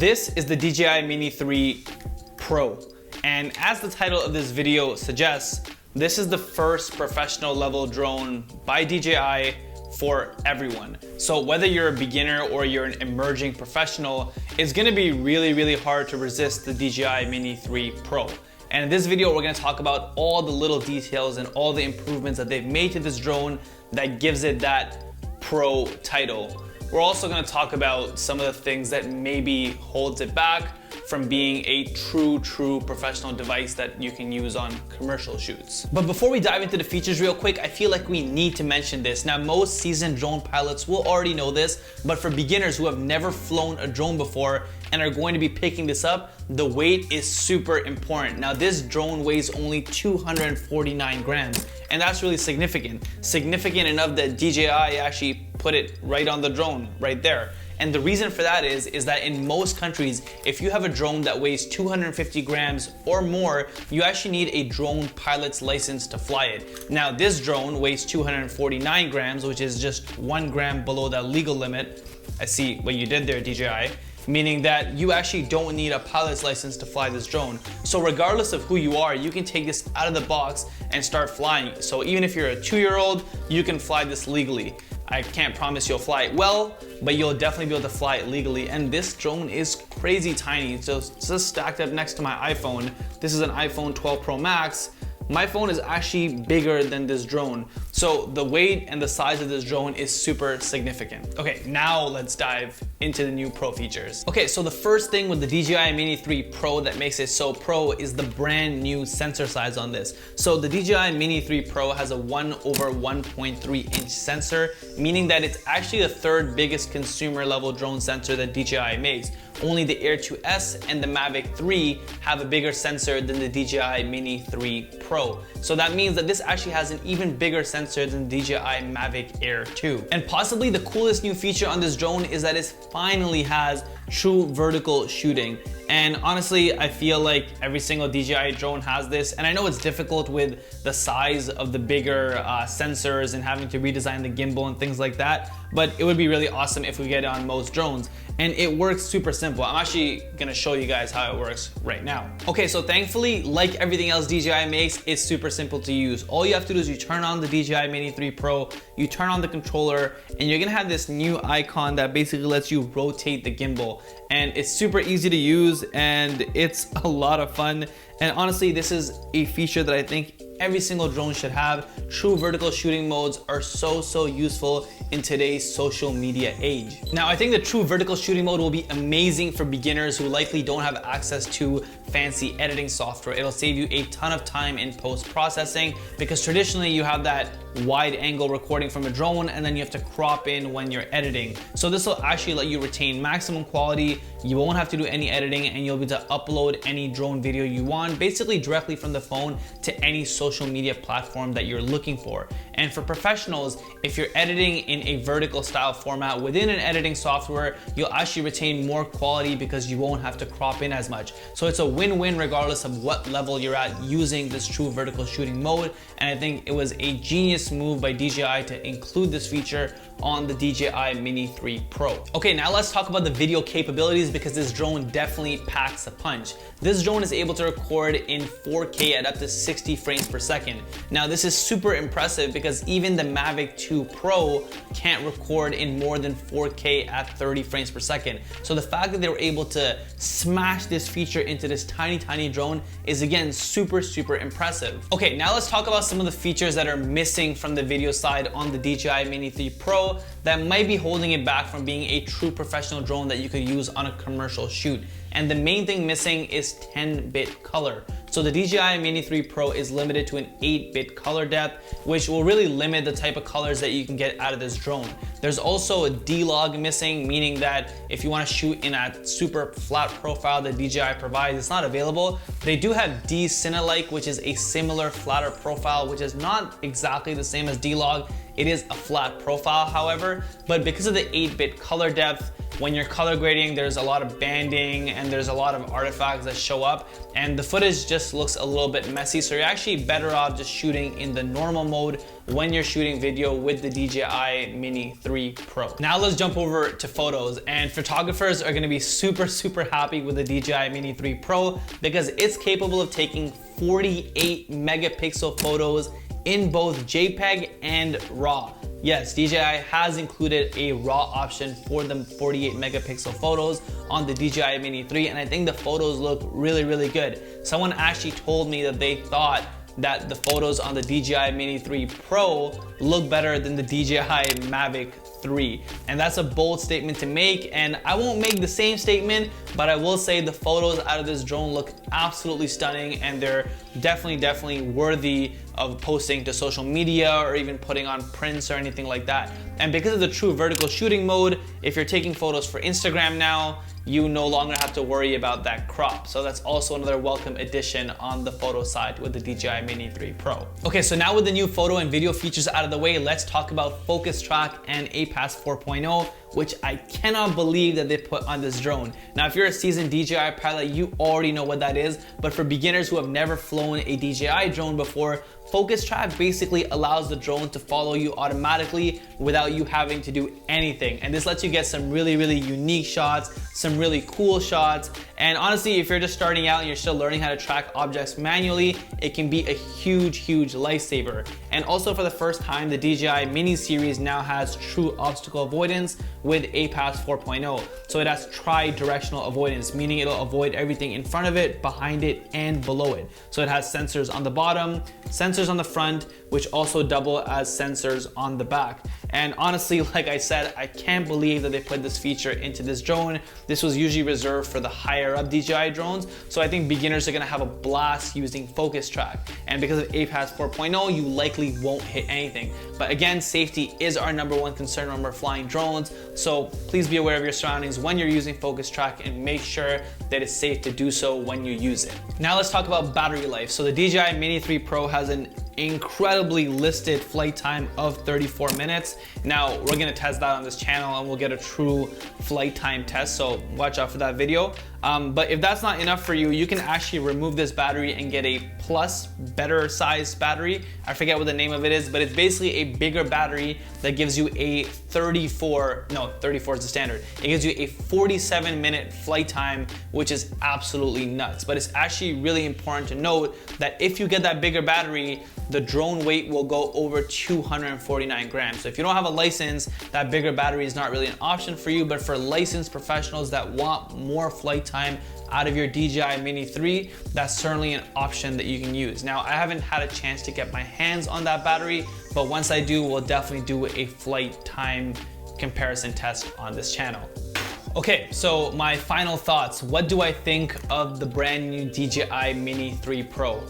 This is the DJI Mini 3 Pro, and as the title of this video suggests, this is the first professional level drone by DJI for everyone. So whether you're a beginner or you're an emerging professional, it's gonna be really hard to resist the DJI Mini 3 Pro. And in this video, we're gonna talk about all the little details and all the improvements that they've made to this drone that gives it that Pro title. We're also gonna talk about some of the things that maybe holds it back from being a true professional device that you can use on commercial shoots. But before we dive into the features real quick, I feel like we need to mention this. Now, most seasoned drone pilots will already know this, but for beginners who have never flown a drone before and are going to be picking this up, the weight is super important. Now, this drone weighs only 249 grams, and that's really significant. Significant enough that DJI actually put it right on the drone, right there. And the reason for that is that in most countries, if you have a drone that weighs 250 grams or more, you actually need a drone pilot's license to fly it. Now, this drone weighs 249 grams, which is just 1 gram below that legal limit. I see what you did there, DJI. Meaning that you actually don't need a pilot's license to fly this drone. So regardless of who you are, you can take this out of the box and start flying. So even if you're a 2-year-old, you can fly this legally. I can't promise you'll fly it well, but you'll definitely be able to fly it legally. And this drone is crazy tiny. So it's just stacked up next to my iPhone. This is an iPhone 12 Pro Max. My phone is actually bigger than this drone. So the weight and the size of this drone is super significant. Okay, now let's dive into the new Pro features. Okay, so the first thing with the DJI Mini 3 Pro that makes it so pro is the brand new sensor size on this. So the DJI Mini 3 Pro has a 1/1.3 inch sensor, meaning that it's actually the third biggest consumer level drone sensor that DJI makes. Only the Air 2S and the Mavic 3 have a bigger sensor than the DJI Mini 3 Pro. So that means that this actually has an even bigger sensor than the DJI Mavic Air 2. And possibly the coolest new feature on this drone is that it finally has true vertical shooting. And honestly, I feel like every single DJI drone has this. And I know it's difficult with the size of the bigger sensors and having to redesign the gimbal and things like that. But it would be really awesome if we get it on most drones. And it works super simple. I'm actually gonna show you guys how it works right now. Okay, so thankfully, like everything else DJI makes, it's super simple to use. All you have to do is you turn on the DJI Mini 3 Pro, you turn on the controller, and you're gonna have this new icon that basically lets you rotate the gimbal. And it's super easy to use and it's a lot of fun. And honestly, this is a feature that I think every single drone should have. True vertical shooting modes are so useful in today's social media age. Now, I think the true vertical shooting mode will be amazing for beginners who likely don't have access to fancy editing software. It'll save you a ton of time in post-processing because traditionally you have that wide angle recording from a drone and then you have to crop in when you're editing. So this will actually let you retain maximum quality. You won't have to do any editing and you'll be able to upload any drone video you want, basically directly from the phone to any social media platform that you're looking for. And for professionals, if you're editing in a vertical style format within an editing software, you'll actually retain more quality because you won't have to crop in as much. So it's a win-win regardless of what level you're at using this true vertical shooting mode. And I think it was a genius move by DJI to include this feature on the DJI Mini 3 Pro. Okay, now let's talk about the video capabilities because this drone definitely packs a punch. This drone is able to record in 4K at up to 60 frames per second. Now, this is super impressive because even the Mavic 2 Pro can't record in more than 4K at 30 frames per second. So the fact that they were able to smash this feature into this tiny drone is again super impressive. Okay, now let's talk about some of the features that are missing from the video side on the DJI Mini 3 Pro that might be holding it back from being a true professional drone that you could use on a commercial shoot. And the main thing missing is 10-bit color. So the DJI Mini 3 Pro is limited to an 8-bit color depth, which will really limit the type of colors that you can get out of this drone. There's also a D-Log missing, meaning that if you want to shoot in a super flat profile that DJI provides, it's not available. They do have D-Cine-like, which is a similar flatter profile, which is not exactly the same as D-Log. It is a flat profile, however, but because of the 8-bit color depth, when you're color grading, there's a lot of banding and there's a lot of artifacts that show up, and the footage just looks a little bit messy. So you're actually better off just shooting in the normal mode when you're shooting video with the DJI Mini 3 Pro. Now let's jump over to photos, and photographers are gonna be super happy with the DJI Mini 3 Pro because it's capable of taking 48 megapixel photos in both JPEG and RAW. Yes, DJI has included a RAW option for the 48 megapixel photos on the DJI Mini 3, and I think the photos look really good. Someone actually told me that they thought that the photos on the DJI Mini 3 Pro look better than the DJI Mavic 3. And that's a bold statement to make, and I won't make the same statement, but I will say the photos out of this drone look absolutely stunning, and they're definitely worthy of posting to social media or even putting on prints or anything like that. And because of the true vertical shooting mode, if you're taking photos for Instagram now, you no longer have to worry about that crop. So that's also another welcome addition on the photo side with the DJI Mini 3 Pro. Okay, so now with the new photo and video features out of the way, let's talk about Focus Track and APAS 4.0, which I cannot believe that they put on this drone. Now, if you're a seasoned DJI pilot, you already know what that is, but for beginners who have never flown a DJI drone before, Focus Track basically allows the drone to follow you automatically without you having to do anything. And this lets you get some really unique shots, some really cool shots. And honestly, if you're just starting out and you're still learning how to track objects manually, it can be a huge lifesaver. And also for the first time, the DJI Mini series now has true obstacle avoidance with APAS 4.0. So it has tri-directional avoidance, meaning it'll avoid everything in front of it, behind it, and below it. So it has sensors on the bottom, sensors on the front, which also double as sensors on the back. And honestly, like I said, I can't believe that they put this feature into this drone. This was usually reserved for the higher up DJI drones. So I think beginners are gonna have a blast using Focus Track. And because of APAS 4.0, you likely won't hit anything. But again, safety is our #1 concern when we're flying drones. So please be aware of your surroundings when you're using Focus Track and make sure that it's safe to do so when you use it. Now let's talk about battery life. So the DJI Mini 3 Pro has an incredibly listed flight time of 34 minutes. Now we're gonna test that on this channel and we'll get a true flight time test, so watch out for that video. But if that's not enough for you, you can actually remove this battery and get a plus, better sized battery. I forget what the name of it is, but it's basically a bigger battery that gives you a 34 is the standard. It gives you a 47-minute flight time, which is absolutely nuts. But it's actually really important to note that if you get that bigger battery, the drone weight will go over 249 grams. So if you don't have a license, that bigger battery is not really an option for you, but for licensed professionals that want more flight time out of your DJI Mini 3, that's certainly an option that you can use. Now, I haven't had a chance to get my hands on that battery, but once I do, we'll definitely do a flight time comparison test on this channel. Okay, so my final thoughts. What do I think of the brand new DJI Mini 3 Pro?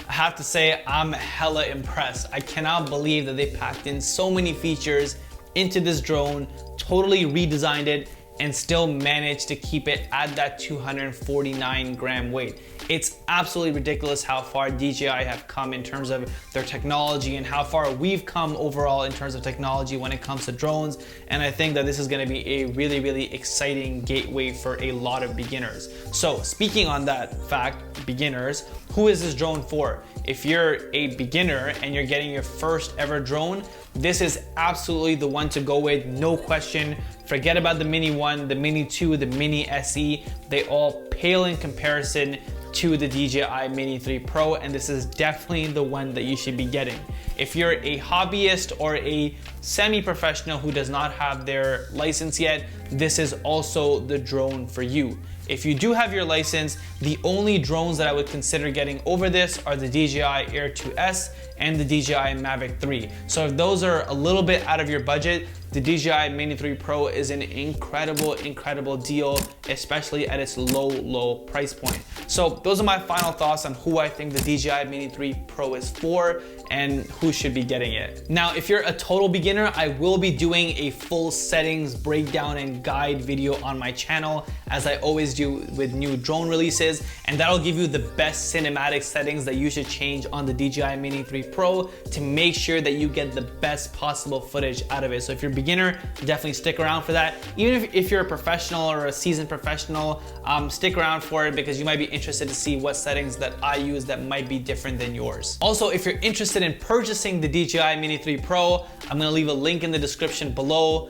I have to say, I'm hella impressed. I cannot believe that they packed in so many features into this drone, totally redesigned it, and still managed to keep it at that 249 gram weight. It's absolutely ridiculous how far DJI have come in terms of their technology and how far we've come overall in terms of technology when it comes to drones. And I think that this is gonna be a really exciting gateway for a lot of beginners. So speaking on that fact, beginners, who is this drone for? If you're a beginner and you're getting your first ever drone, this is absolutely the one to go with, no question. Forget about the Mini 1, the Mini 2, the Mini SE. They all pale in comparison to the DJI Mini 3 Pro, and this is definitely the one that you should be getting. If you're a hobbyist or a semi-professional who does not have their license yet, this is also the drone for you. If you do have your license, the only drones that I would consider getting over this are the DJI Air 2S and the DJI Mavic 3. So if those are a little bit out of your budget, the DJI Mini 3 Pro is an incredible deal, especially at its low price point. So those are my final thoughts on who I think the DJI Mini 3 Pro is for and who should be getting it. Now, if you're a total beginner, I will be doing a full settings breakdown and guide video on my channel, as I always do with new drone releases, and that'll give you the best cinematic settings that you should change on the DJI Mini 3 Pro to make sure that you get the best possible footage out of it. So if you're beginner, definitely stick around for that. Even if you're a professional or a seasoned professional, stick around for it because you might be interested to see what settings that I use that might be different than yours. Also, if you're interested in purchasing the DJI Mini 3 Pro, I'm gonna leave a link in the description below.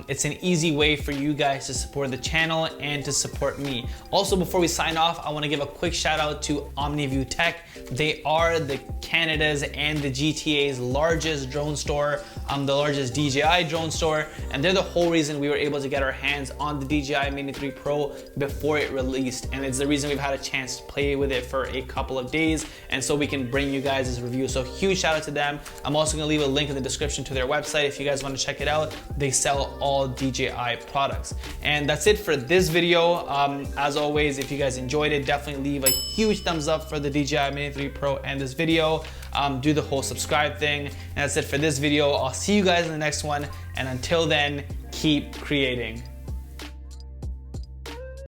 It's an easy way for you guys to support the channel and to support me. Also, before we sign off, I want to give a quick shout out to OmniView Tech. They are the Canada's and the GTA's largest drone store, the largest DJI drone store, and they're the whole reason we were able to get our hands on the DJI Mini 3 Pro before it released, and it's the reason we've had a chance to play with it for a couple of days, and so we can bring you guys this review. So huge shout out to them. I'm also gonna leave a link in the description to their website if you guys want to check it out. They sell all DJI products. And that's it for this video. As always, if you guys enjoyed it, definitely leave a huge thumbs up for the DJI Mini 3 Pro and this video. Do the whole subscribe thing. And that's it for this video. I'll see you guys in the next one. And until then, keep creating.